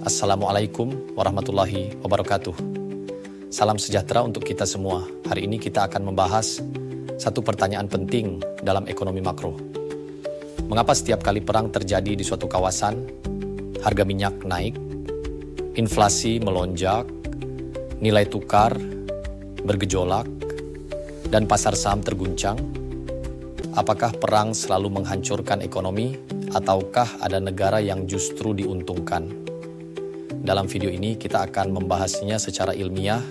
Assalamualaikum warahmatullahi wabarakatuh. Salam sejahtera untuk kita semua. Hari ini kita akan membahas satu pertanyaan penting dalam ekonomi makro. Mengapa setiap kali perang terjadi di suatu kawasan, harga minyak naik, inflasi melonjak, nilai tukar bergejolak, dan pasar saham terguncang? Apakah perang selalu menghancurkan ekonomi, ataukah ada negara yang justru diuntungkan? Dalam video ini kita akan membahasnya secara ilmiah,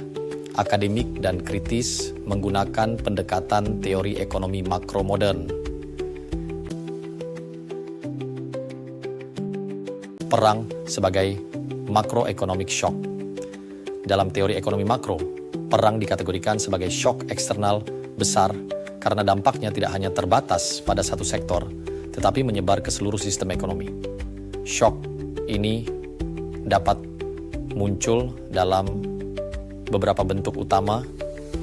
akademik, dan kritis menggunakan pendekatan teori ekonomi makro modern. Perang sebagai macroeconomic shock. Dalam teori ekonomi makro, perang dikategorikan sebagai shock eksternal besar karena dampaknya tidak hanya terbatas pada satu sektor, tetapi menyebar ke seluruh sistem ekonomi. Shock ini dapat muncul dalam beberapa bentuk utama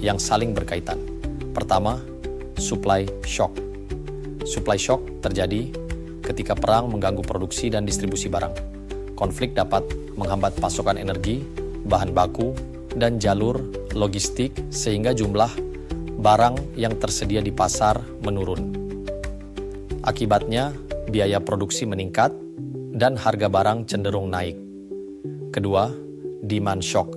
yang saling berkaitan. Pertama, supply shock. Supply shock terjadi ketika perang mengganggu produksi dan distribusi barang. Konflik dapat menghambat pasokan energi, bahan baku, dan jalur logistik sehingga jumlah barang yang tersedia di pasar menurun. Akibatnya, biaya produksi meningkat dan harga barang cenderung naik. Kedua, demand shock.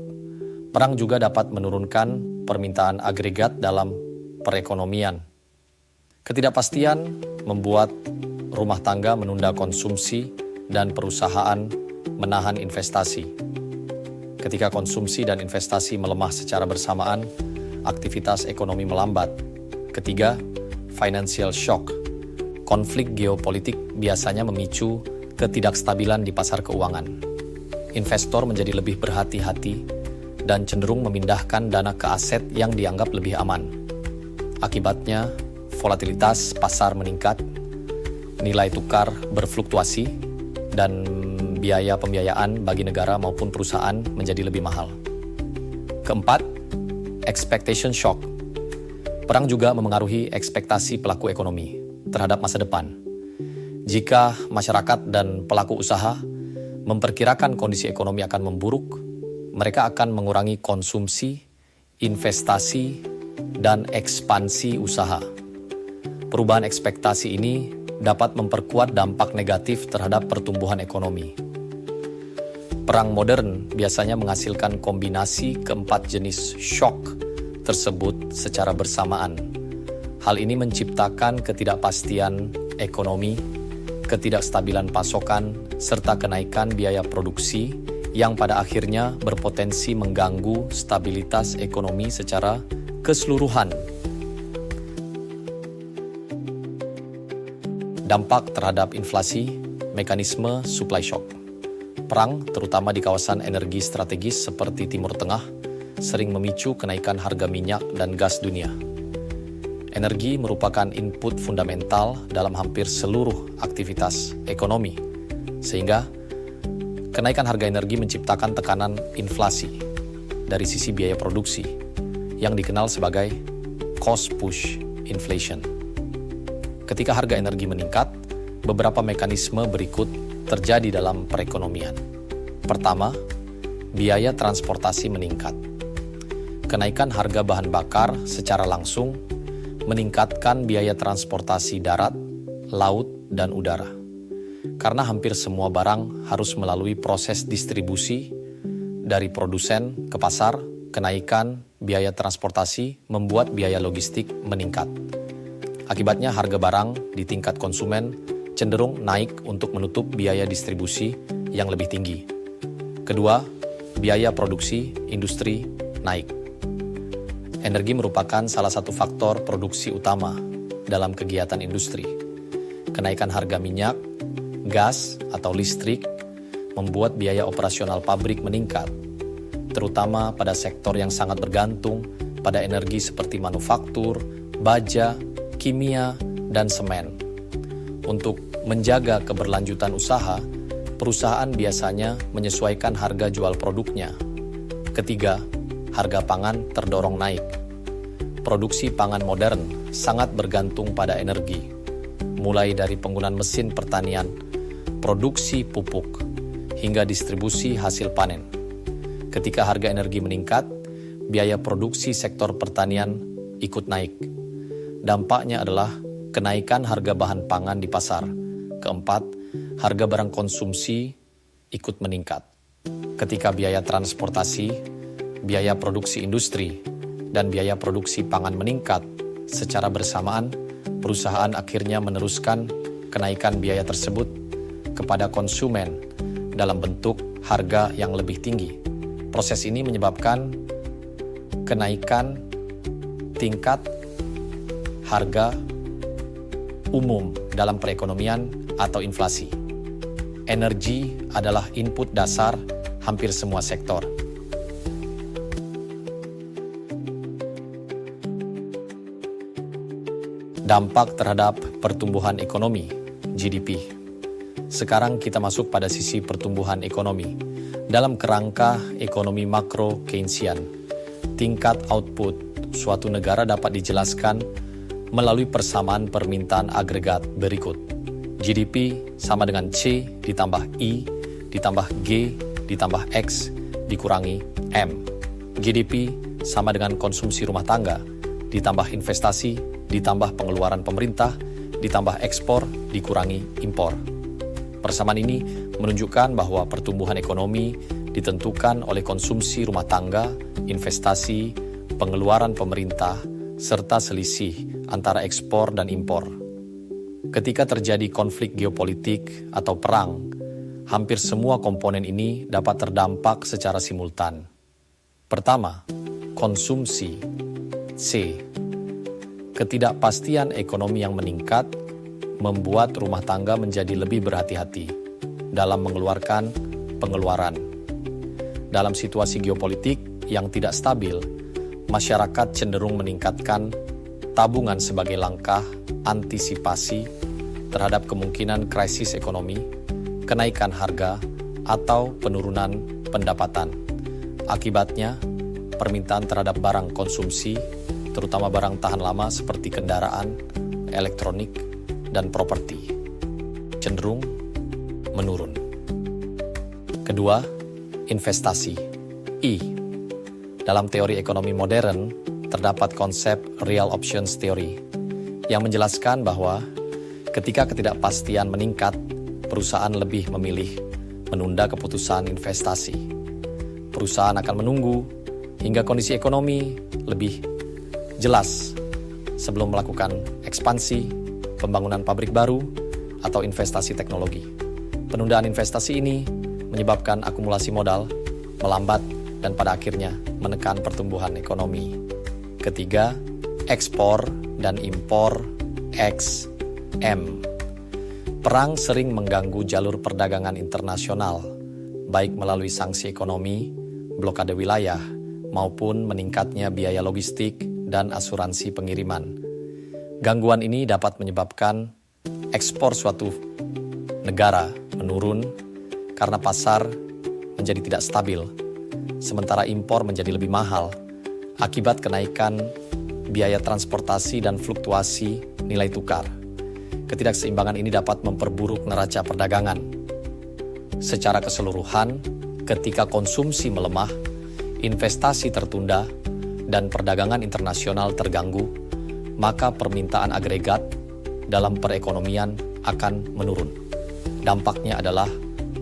Perang juga dapat menurunkan permintaan agregat dalam perekonomian. Ketidakpastian membuat rumah tangga menunda konsumsi dan perusahaan menahan investasi. Ketika konsumsi dan investasi melemah secara bersamaan, aktivitas ekonomi melambat. Ketiga, financial shock. Konflik geopolitik biasanya memicu ketidakstabilan di pasar keuangan. Investor menjadi lebih berhati-hati dan cenderung memindahkan dana ke aset yang dianggap lebih aman. Akibatnya, volatilitas pasar meningkat, nilai tukar berfluktuasi, dan biaya pembiayaan bagi negara maupun perusahaan menjadi lebih mahal. Keempat, expectation shock. Perang juga memengaruhi ekspektasi pelaku ekonomi terhadap masa depan. Jika masyarakat dan pelaku usaha memperkirakan kondisi ekonomi akan memburuk, mereka akan mengurangi konsumsi, investasi, dan ekspansi usaha. Perubahan ekspektasi ini dapat memperkuat dampak negatif terhadap pertumbuhan ekonomi. Perang modern biasanya menghasilkan kombinasi keempat jenis shock tersebut secara bersamaan. Hal ini menciptakan ketidakpastian ekonomi, ketidakstabilan pasokan, serta kenaikan biaya produksi yang pada akhirnya berpotensi mengganggu stabilitas ekonomi secara keseluruhan. Dampak terhadap inflasi, mekanisme supply shock. Perang, terutama di kawasan energi strategis seperti Timur Tengah, sering memicu kenaikan harga minyak dan gas dunia. Energi merupakan input fundamental dalam hampir seluruh aktivitas ekonomi, sehingga kenaikan harga energi menciptakan tekanan inflasi dari sisi biaya produksi yang dikenal sebagai cost push inflation. Ketika harga energi meningkat, beberapa mekanisme berikut terjadi dalam perekonomian. Pertama, biaya transportasi meningkat. Kenaikan harga bahan bakar secara langsung meningkatkan biaya transportasi darat, laut, dan udara. Karena hampir semua barang harus melalui proses distribusi dari produsen ke pasar, kenaikan biaya transportasi membuat biaya logistik meningkat. Akibatnya harga barang di tingkat konsumen cenderung naik untuk menutup biaya distribusi yang lebih tinggi. Kedua, biaya produksi industri naik. Energi merupakan salah satu faktor produksi utama dalam kegiatan industri. Kenaikan harga minyak, gas, atau listrik membuat biaya operasional pabrik meningkat, terutama pada sektor yang sangat bergantung pada energi seperti manufaktur, baja, kimia, dan semen. Untuk menjaga keberlanjutan usaha, perusahaan biasanya menyesuaikan harga jual produknya. Ketiga, harga pangan terdorong naik. Produksi pangan modern sangat bergantung pada energi, mulai dari penggunaan mesin pertanian, produksi pupuk, hingga distribusi hasil panen. Ketika harga energi meningkat, biaya produksi sektor pertanian ikut naik. Dampaknya adalah kenaikan harga bahan pangan di pasar. Keempat, harga barang konsumsi ikut meningkat. Ketika biaya transportasi, biaya produksi industri, dan biaya produksi pangan meningkat secara bersamaan, perusahaan akhirnya meneruskan kenaikan biaya tersebut kepada konsumen dalam bentuk harga yang lebih tinggi. Proses ini menyebabkan kenaikan tingkat harga umum dalam perekonomian atau inflasi. Energi adalah input dasar hampir semua sektor. Dampak terhadap pertumbuhan ekonomi, GDP. Sekarang kita masuk pada sisi pertumbuhan ekonomi. Dalam kerangka ekonomi makro Keynesian, tingkat output suatu negara dapat dijelaskan melalui persamaan permintaan agregat berikut. GDP sama dengan C ditambah I ditambah G ditambah X dikurangi M. GDP sama dengan konsumsi rumah tangga ditambah investasi ditambah pengeluaran pemerintah ditambah ekspor dikurangi impor. Persamaan ini menunjukkan bahwa pertumbuhan ekonomi ditentukan oleh konsumsi rumah tangga, investasi, pengeluaran pemerintah, serta selisih antara ekspor dan impor. Ketika terjadi konflik geopolitik atau perang, hampir semua komponen ini dapat terdampak secara simultan. Pertama, konsumsi. C. Ketidakpastian ekonomi yang meningkat membuat rumah tangga menjadi lebih berhati-hati dalam mengeluarkan pengeluaran. Dalam situasi geopolitik yang tidak stabil, masyarakat cenderung meningkatkan tabungan sebagai langkah antisipasi terhadap kemungkinan krisis ekonomi, kenaikan harga, atau penurunan pendapatan. Akibatnya, permintaan terhadap barang konsumsi, terutama barang tahan lama seperti kendaraan, elektronik, dan properti, cenderung menurun. Kedua, investasi. I. Dalam teori ekonomi modern, terdapat konsep real options theory yang menjelaskan bahwa ketika ketidakpastian meningkat, perusahaan lebih memilih menunda keputusan investasi. Perusahaan akan menunggu hingga kondisi ekonomi lebih jelas sebelum melakukan ekspansi, pembangunan pabrik baru, atau investasi teknologi. Penundaan investasi ini menyebabkan akumulasi modal melambat dan pada akhirnya menekan pertumbuhan ekonomi. Ketiga, ekspor dan impor XM. Perang sering mengganggu jalur perdagangan internasional, baik melalui sanksi ekonomi, blokade wilayah, maupun meningkatnya biaya logistik dan asuransi pengiriman. Gangguan ini dapat menyebabkan ekspor suatu negara menurun karena pasar menjadi tidak stabil, sementara impor menjadi lebih mahal akibat kenaikan biaya transportasi dan fluktuasi nilai tukar. Ketidakseimbangan ini dapat memperburuk neraca perdagangan. Secara keseluruhan, ketika konsumsi melemah, investasi tertunda, dan perdagangan internasional terganggu, maka permintaan agregat dalam perekonomian akan menurun. Dampaknya adalah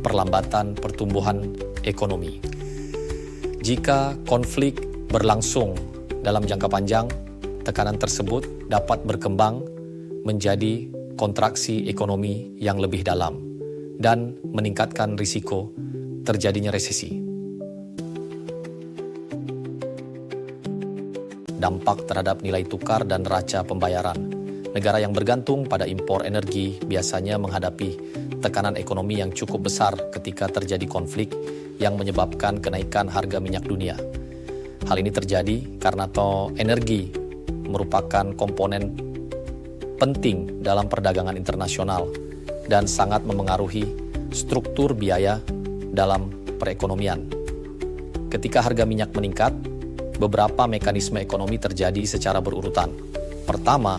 perlambatan pertumbuhan ekonomi. Jika konflik berlangsung dalam jangka panjang, tekanan tersebut dapat berkembang menjadi kontraksi ekonomi yang lebih dalam dan meningkatkan risiko terjadinya resesi. Dampak terhadap nilai tukar dan neraca pembayaran. Negara yang bergantung pada impor energi biasanya menghadapi tekanan ekonomi yang cukup besar ketika terjadi konflik yang menyebabkan kenaikan harga minyak dunia. Hal ini terjadi karena energi merupakan komponen penting dalam perdagangan internasional dan sangat memengaruhi struktur biaya dalam perekonomian. Ketika harga minyak meningkat, beberapa mekanisme ekonomi terjadi secara berurutan. Pertama,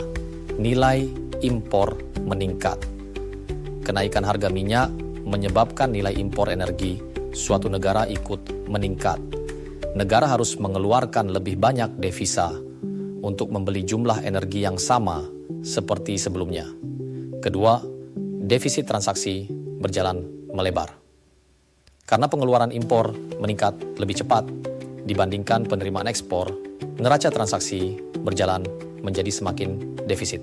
nilai impor meningkat. Kenaikan harga minyak menyebabkan nilai impor energi suatu negara ikut meningkat. Negara harus mengeluarkan lebih banyak devisa untuk membeli jumlah energi yang sama seperti sebelumnya. Kedua, defisit transaksi berjalan melebar. Karena pengeluaran impor meningkat lebih cepat dibandingkan penerimaan ekspor, neraca transaksi berjalan menjadi semakin defisit.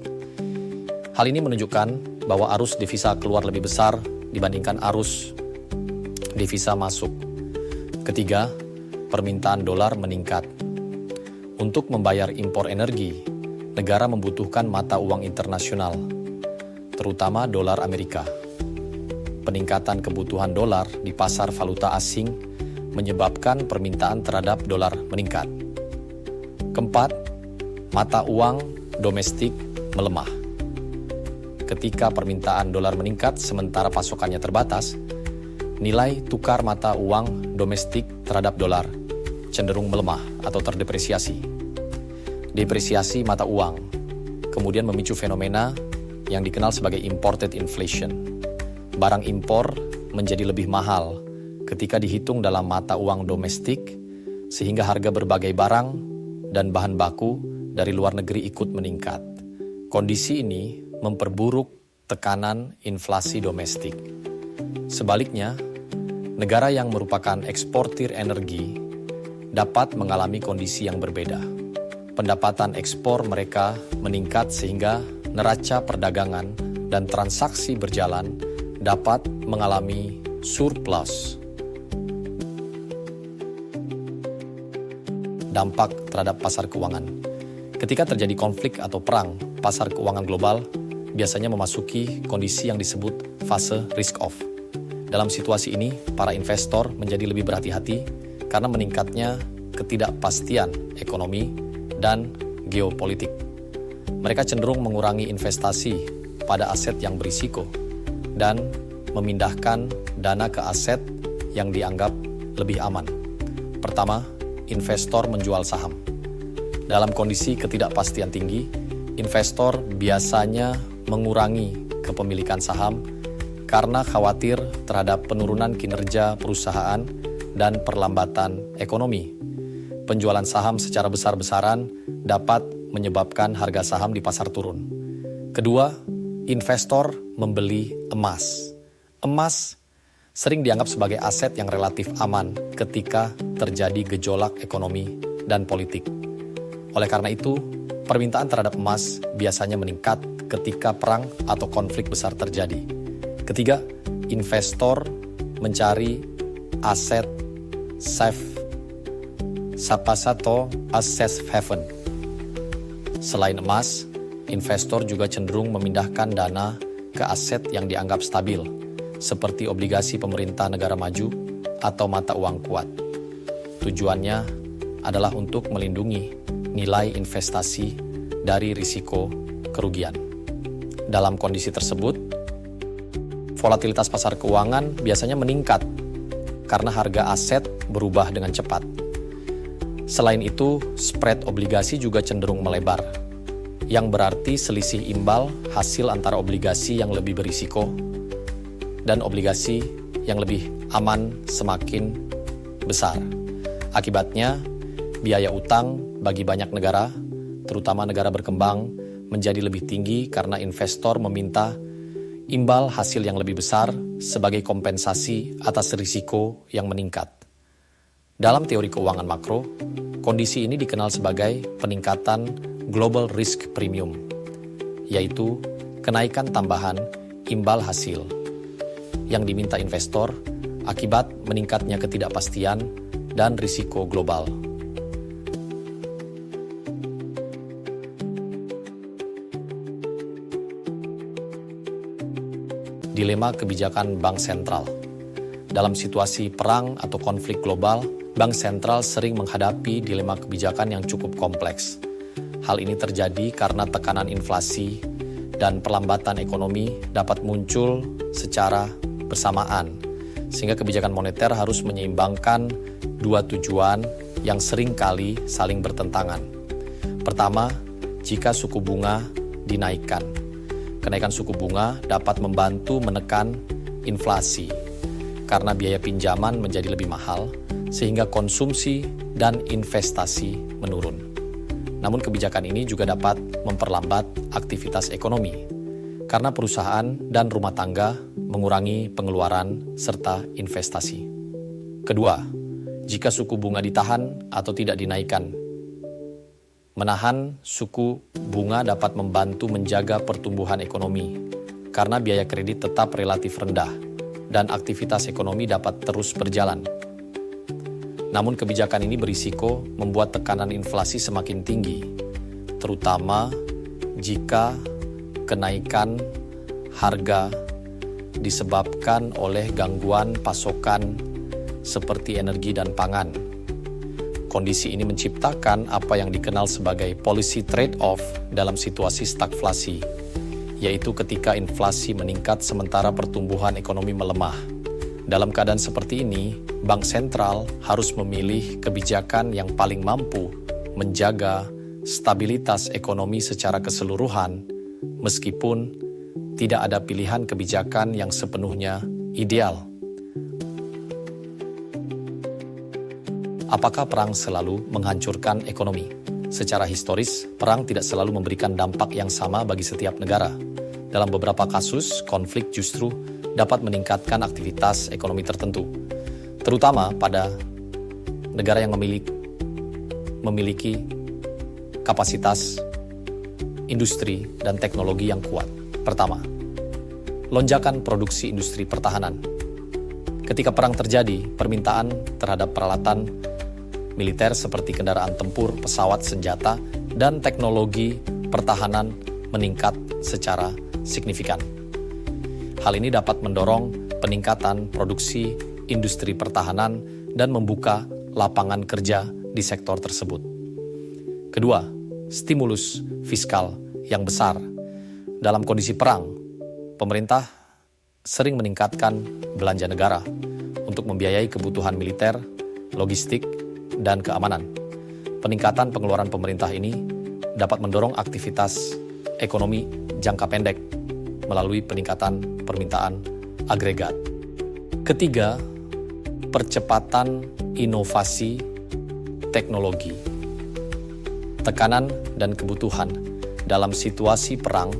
Hal ini menunjukkan bahwa arus devisa keluar lebih besar dibandingkan arus devisa masuk. Ketiga, permintaan dolar meningkat. Untuk membayar impor energi, negara membutuhkan mata uang internasional, terutama dolar Amerika. Peningkatan kebutuhan dolar di pasar valuta asing menyebabkan permintaan terhadap dolar meningkat. Keempat, mata uang domestik melemah. Ketika permintaan dolar meningkat sementara pasokannya terbatas, nilai tukar mata uang domestik terhadap dolar cenderung melemah atau terdepresiasi. Depresiasi mata uang kemudian memicu fenomena yang dikenal sebagai imported inflation. Barang impor menjadi lebih mahal ketika dihitung dalam mata uang domestik, sehingga harga berbagai barang dan bahan baku dari luar negeri ikut meningkat. Kondisi ini memperburuk tekanan inflasi domestik. Sebaliknya, negara yang merupakan eksportir energi dapat mengalami kondisi yang berbeda. Pendapatan ekspor mereka meningkat sehingga neraca perdagangan dan transaksi berjalan dapat mengalami surplus. Dampak terhadap pasar keuangan. Ketika terjadi konflik atau perang, pasar keuangan global biasanya memasuki kondisi yang disebut fase risk off. Dalam situasi ini, para investor menjadi lebih berhati-hati karena meningkatnya ketidakpastian ekonomi dan geopolitik. Mereka cenderung mengurangi investasi pada aset yang berisiko dan memindahkan dana ke aset yang dianggap lebih aman. Pertama, investor menjual saham. Dalam kondisi ketidakpastian tinggi, investor biasanya mengurangi kepemilikan saham karena khawatir terhadap penurunan kinerja perusahaan dan perlambatan ekonomi. Penjualan saham secara besar-besaran dapat menyebabkan harga saham di pasar turun. Kedua, investor membeli emas. Emas sering dianggap sebagai aset yang relatif aman ketika terjadi gejolak ekonomi dan politik. Oleh karena itu, permintaan terhadap emas biasanya meningkat ketika perang atau konflik besar terjadi. Ketiga, investor mencari aset safe haven. Selain emas, investor juga cenderung memindahkan dana ke aset yang dianggap stabil, seperti obligasi pemerintah negara maju atau mata uang kuat. Tujuannya adalah untuk melindungi nilai investasi dari risiko kerugian. Dalam kondisi tersebut, volatilitas pasar keuangan biasanya meningkat karena harga aset berubah dengan cepat. Selain itu, spread obligasi juga cenderung melebar, yang berarti selisih imbal hasil antara obligasi yang lebih berisiko dan obligasi yang lebih aman semakin besar. Akibatnya, biaya utang bagi banyak negara, terutama negara berkembang, menjadi lebih tinggi karena investor meminta imbal hasil yang lebih besar sebagai kompensasi atas risiko yang meningkat. Dalam teori keuangan makro, kondisi ini dikenal sebagai peningkatan global risk premium, yaitu kenaikan tambahan imbal hasil yang diminta investor akibat meningkatnya ketidakpastian dan risiko global. Dilema kebijakan bank sentral. Dalam situasi perang atau konflik global, bank sentral sering menghadapi dilema kebijakan yang cukup kompleks. Hal ini terjadi karena tekanan inflasi dan perlambatan ekonomi dapat muncul secara bersamaan, sehingga kebijakan moneter harus menyeimbangkan dua tujuan yang sering kali saling bertentangan. Pertama, jika suku bunga dinaikkan. Kenaikan suku bunga dapat membantu menekan inflasi karena biaya pinjaman menjadi lebih mahal sehingga konsumsi dan investasi menurun. Namun kebijakan ini juga dapat memperlambat aktivitas ekonomi karena perusahaan dan rumah tangga mengurangi pengeluaran serta investasi. Kedua, jika suku bunga ditahan atau tidak dinaikkan. Menahan suku bunga dapat membantu menjaga pertumbuhan ekonomi karena biaya kredit tetap relatif rendah dan aktivitas ekonomi dapat terus berjalan. Namun kebijakan ini berisiko membuat tekanan inflasi semakin tinggi, terutama jika kenaikan harga disebabkan oleh gangguan pasokan seperti energi dan pangan. Kondisi ini menciptakan apa yang dikenal sebagai policy trade-off dalam situasi stagflasi, yaitu ketika inflasi meningkat sementara pertumbuhan ekonomi melemah. Dalam keadaan seperti ini, bank sentral harus memilih kebijakan yang paling mampu menjaga stabilitas ekonomi secara keseluruhan, meskipun tidak ada pilihan kebijakan yang sepenuhnya ideal. Apakah perang selalu menghancurkan ekonomi? Secara historis, perang tidak selalu memberikan dampak yang sama bagi setiap negara. Dalam beberapa kasus, konflik justru dapat meningkatkan aktivitas ekonomi tertentu, terutama pada negara yang memiliki kapasitas industri dan teknologi yang kuat. Pertama, lonjakan produksi industri pertahanan. Ketika perang terjadi, permintaan terhadap peralatan militer seperti kendaraan tempur, pesawat, senjata, dan teknologi pertahanan meningkat secara signifikan. Hal ini dapat mendorong peningkatan produksi industri pertahanan dan membuka lapangan kerja di sektor tersebut. Kedua, stimulus fiskal yang besar. Dalam kondisi perang, pemerintah sering meningkatkan belanja negara untuk membiayai kebutuhan militer, logistik, dan keamanan. Peningkatan pengeluaran pemerintah ini dapat mendorong aktivitas ekonomi jangka pendek melalui peningkatan permintaan agregat. Ketiga, percepatan inovasi teknologi. Tekanan dan kebutuhan dalam situasi perang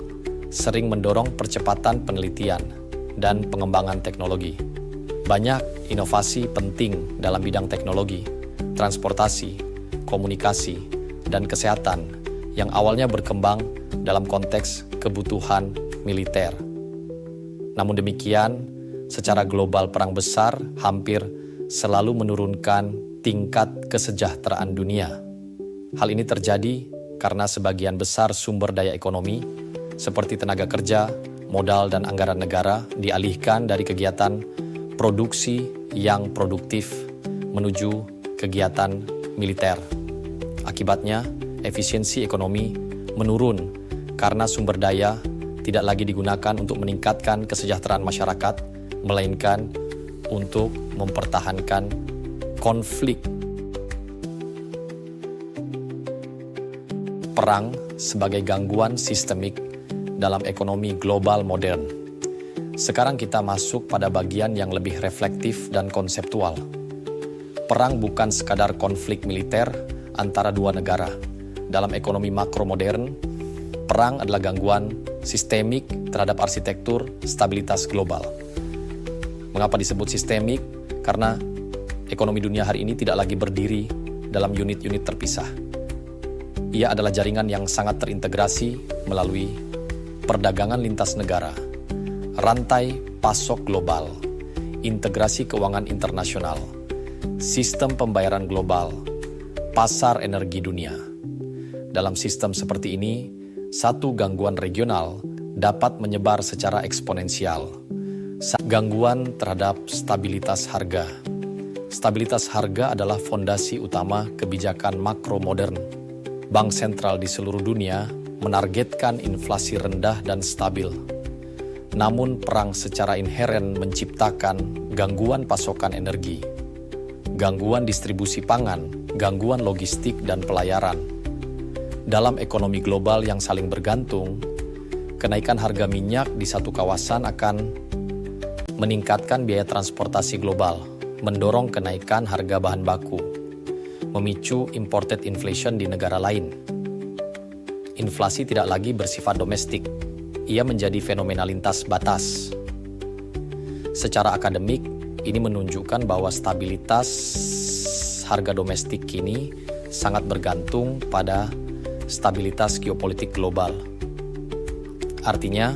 sering mendorong percepatan penelitian dan pengembangan teknologi. Banyak inovasi penting dalam bidang teknologi, transportasi, komunikasi, dan kesehatan yang awalnya berkembang dalam konteks kebutuhan militer. Namun demikian, secara global perang besar hampir selalu menurunkan tingkat kesejahteraan dunia. Hal ini terjadi karena sebagian besar sumber daya ekonomi, seperti tenaga kerja, modal, dan anggaran negara dialihkan dari kegiatan produksi yang produktif menuju kegiatan militer. Akibatnya, efisiensi ekonomi menurun karena sumber daya tidak lagi digunakan untuk meningkatkan kesejahteraan masyarakat, melainkan untuk mempertahankan konflik. Perang sebagai gangguan sistemik dalam ekonomi global modern. Sekarang kita masuk pada bagian yang lebih reflektif dan konseptual. Perang bukan sekadar konflik militer antara dua negara. Dalam ekonomi makro modern, perang adalah gangguan sistemik terhadap arsitektur stabilitas global. Mengapa disebut sistemik? Karena ekonomi dunia hari ini tidak lagi berdiri dalam unit-unit terpisah. Ia adalah jaringan yang sangat terintegrasi melalui perdagangan lintas negara, rantai pasok global, integrasi keuangan internasional, sistem pembayaran global, pasar energi dunia. Dalam sistem seperti ini, satu gangguan regional dapat menyebar secara eksponensial. Gangguan terhadap stabilitas harga. Stabilitas harga adalah fondasi utama kebijakan makro modern. Bank sentral di seluruh dunia menargetkan inflasi rendah dan stabil. Namun perang secara inheren menciptakan gangguan pasokan energi, gangguan distribusi pangan, gangguan logistik dan pelayaran. Dalam ekonomi global yang saling bergantung, kenaikan harga minyak di satu kawasan akan meningkatkan biaya transportasi global, mendorong kenaikan harga bahan baku, memicu imported inflation di negara lain. Inflasi tidak lagi bersifat domestik, ia menjadi fenomena lintas batas. Secara akademik, ini menunjukkan bahwa stabilitas harga domestik kini sangat bergantung pada stabilitas geopolitik global. Artinya,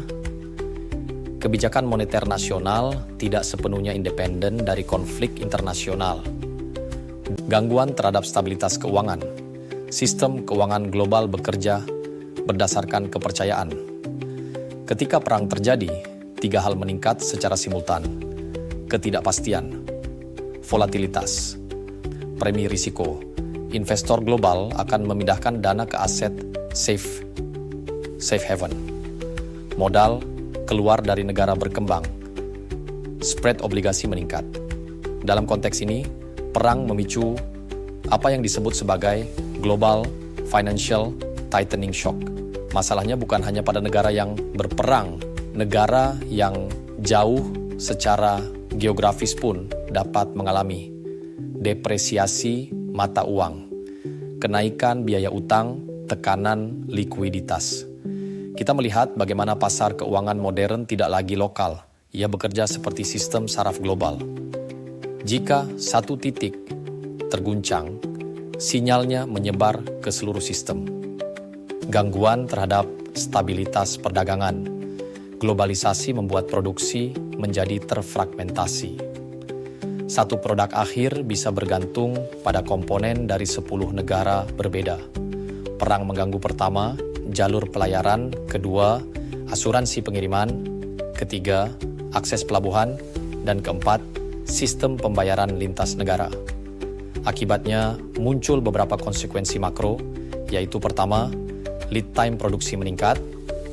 kebijakan moneter nasional tidak sepenuhnya independen dari konflik internasional. Gangguan terhadap stabilitas keuangan. Sistem keuangan global bekerja berdasarkan kepercayaan. Ketika perang terjadi, 3 hal meningkat secara simultan. Ketidakpastian, volatilitas, premi risiko. Investor global akan memindahkan dana ke aset safe haven. Modal keluar dari negara berkembang. Spread obligasi meningkat. Dalam konteks ini, perang memicu apa yang disebut sebagai global financial tightening shock. Masalahnya bukan hanya pada negara yang berperang, negara yang jauh secara geografis pun dapat mengalami depresiasi mata uang, kenaikan biaya utang, tekanan likuiditas. Kita melihat bagaimana pasar keuangan modern tidak lagi lokal, ia bekerja seperti sistem saraf global. Jika satu titik terguncang, sinyalnya menyebar ke seluruh sistem. Gangguan terhadap stabilitas perdagangan. Globalisasi membuat produksi menjadi terfragmentasi. Satu produk akhir bisa bergantung pada komponen dari 10 negara berbeda. Perang mengganggu pertama, jalur pelayaran, kedua, asuransi pengiriman, ketiga, akses pelabuhan, dan keempat, sistem pembayaran lintas negara. Akibatnya muncul beberapa konsekuensi makro, yaitu pertama, lead time produksi meningkat,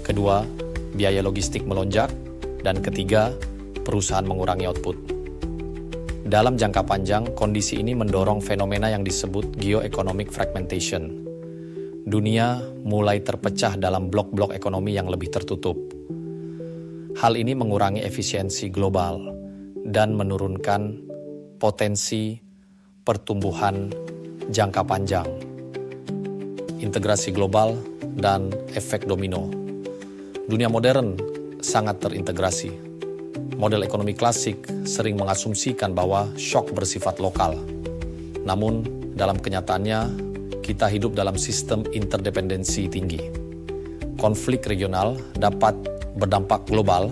kedua, biaya logistik melonjak, dan ketiga, perusahaan mengurangi output. Dalam jangka panjang, kondisi ini mendorong fenomena yang disebut geoeconomic fragmentation. Dunia mulai terpecah dalam blok-blok ekonomi yang lebih tertutup. Hal ini mengurangi efisiensi global dan menurunkan potensi pertumbuhan jangka panjang. Integrasi global dan efek domino. Dunia modern sangat terintegrasi. Model ekonomi klasik sering mengasumsikan bahwa shock bersifat lokal. Namun, dalam kenyataannya, kita hidup dalam sistem interdependensi tinggi. Konflik regional dapat berdampak global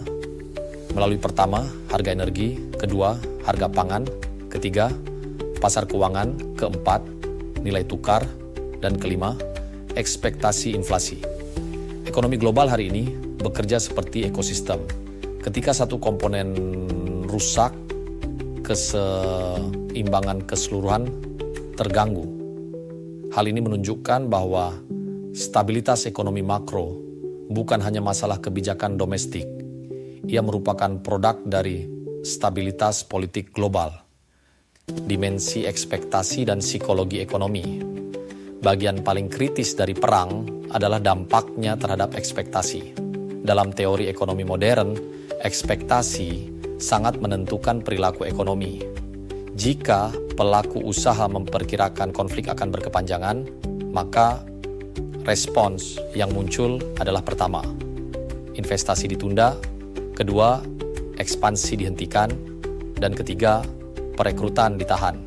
melalui pertama, harga energi, kedua, harga pangan, ketiga, pasar keuangan, keempat, nilai tukar, dan kelima, ekspektasi inflasi. Ekonomi global hari ini bekerja seperti ekosistem. Ketika satu komponen rusak, keseimbangan keseluruhan terganggu. Hal ini menunjukkan bahwa stabilitas ekonomi makro bukan hanya masalah kebijakan domestik. Ia merupakan produk dari stabilitas politik global. Dimensi ekspektasi dan psikologi ekonomi. Bagian paling kritis dari perang adalah dampaknya terhadap ekspektasi. Dalam teori ekonomi modern, ekspektasi sangat menentukan perilaku ekonomi. Jika pelaku usaha memperkirakan konflik akan berkepanjangan, maka respons yang muncul adalah pertama, investasi ditunda, kedua, ekspansi dihentikan, dan ketiga, perekrutan ditahan.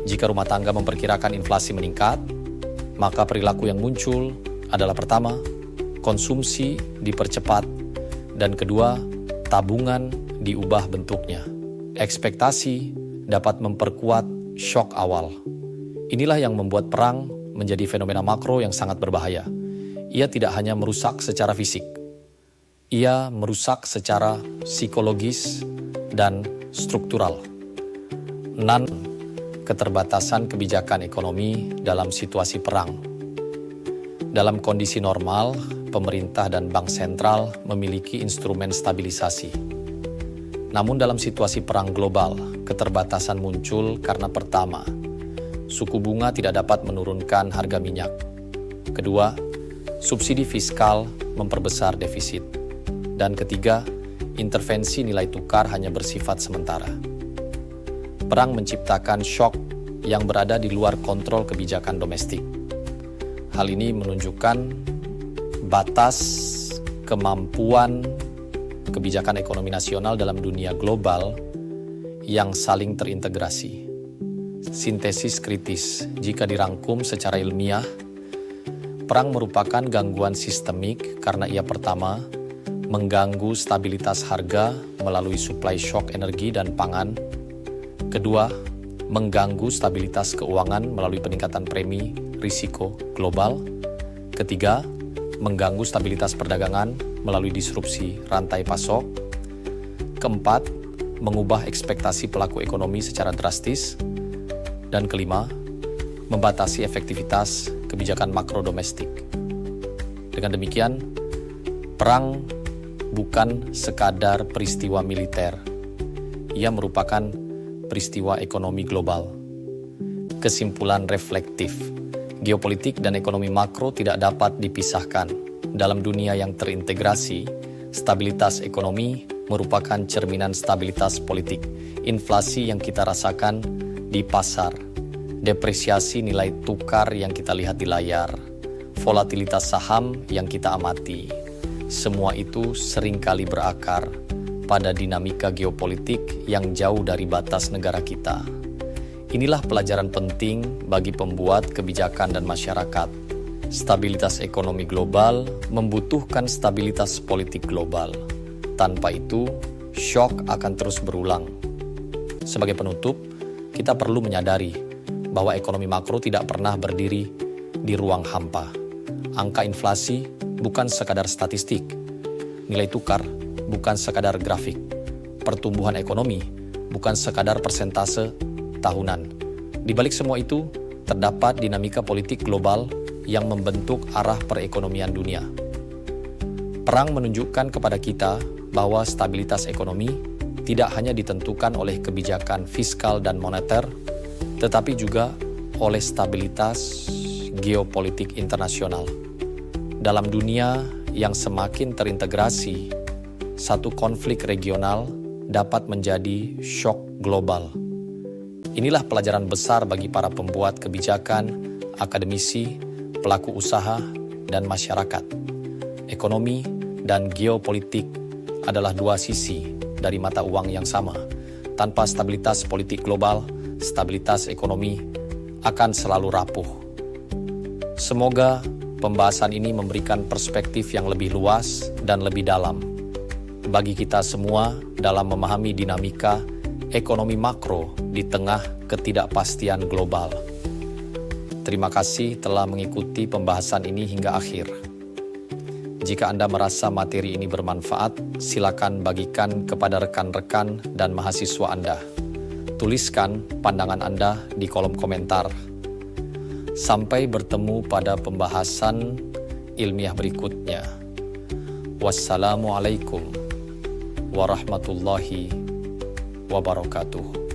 Jika rumah tangga memperkirakan inflasi meningkat, maka perilaku yang muncul adalah pertama, konsumsi dipercepat, dan kedua, tabungan diubah bentuknya. Ekspektasi dapat memperkuat shock awal. Inilah yang membuat perang menjadi fenomena makro yang sangat berbahaya. Ia tidak hanya merusak secara fisik, ia merusak secara psikologis dan struktural. Keterbatasan kebijakan ekonomi dalam situasi perang. Dalam kondisi normal, pemerintah dan bank sentral memiliki instrumen stabilisasi. Namun dalam situasi perang global, keterbatasan muncul karena pertama, suku bunga tidak dapat menurunkan harga minyak. Kedua, subsidi fiskal memperbesar defisit. Dan ketiga, intervensi nilai tukar hanya bersifat sementara. Perang menciptakan shock yang berada di luar kontrol kebijakan domestik. Hal ini menunjukkan batas kemampuan kebijakan ekonomi nasional dalam dunia global yang saling terintegrasi. Sintesis kritis, jika dirangkum secara ilmiah, perang merupakan gangguan sistemik karena ia pertama, mengganggu stabilitas harga melalui supply shock energi dan pangan. Kedua, mengganggu stabilitas keuangan melalui peningkatan premi risiko global. Ketiga, mengganggu stabilitas perdagangan melalui disrupsi rantai pasok. Keempat, mengubah ekspektasi pelaku ekonomi secara drastis. Dan kelima, membatasi efektivitas kebijakan makro domestik. Dengan demikian, perang bukan sekadar peristiwa militer. Ia merupakan peristiwa ekonomi global. Kesimpulan reflektif, geopolitik dan ekonomi makro tidak dapat dipisahkan. Dalam dunia yang terintegrasi, stabilitas ekonomi merupakan cerminan stabilitas politik. Inflasi yang kita rasakan di pasar, depresiasi nilai tukar yang kita lihat di layar, volatilitas saham yang kita amati. Semua itu seringkali berakar pada dinamika geopolitik yang jauh dari batas negara kita. Inilah pelajaran penting bagi pembuat kebijakan dan masyarakat. Stabilitas ekonomi global membutuhkan stabilitas politik global. Tanpa itu, shock akan terus berulang. Sebagai penutup, kita perlu menyadari bahwa ekonomi makro tidak pernah berdiri di ruang hampa. Angka inflasi bukan sekadar statistik, nilai tukar bukan sekadar grafik, pertumbuhan ekonomi bukan sekadar persentase tahunan. Di balik semua itu, terdapat dinamika politik global yang membentuk arah perekonomian dunia. Perang menunjukkan kepada kita bahwa stabilitas ekonomi tidak hanya ditentukan oleh kebijakan fiskal dan moneter, tetapi juga oleh stabilitas geopolitik internasional. Dalam dunia yang semakin terintegrasi, satu konflik regional dapat menjadi shock global. Inilah pelajaran besar bagi para pembuat kebijakan, akademisi, pelaku usaha, dan masyarakat. Ekonomi dan geopolitik adalah dua sisi dari mata uang yang sama. Tanpa stabilitas politik global, stabilitas ekonomi akan selalu rapuh. Semoga pembahasan ini memberikan perspektif yang lebih luas dan lebih dalam bagi kita semua dalam memahami dinamika ekonomi makro di tengah ketidakpastian global. Terima kasih telah mengikuti pembahasan ini hingga akhir. Jika Anda merasa materi ini bermanfaat, silakan bagikan kepada rekan-rekan dan mahasiswa Anda. Tuliskan pandangan Anda di kolom komentar. Sampai bertemu pada pembahasan ilmiah berikutnya. Wassalamualaikum warahmatullahi wabarakatuh.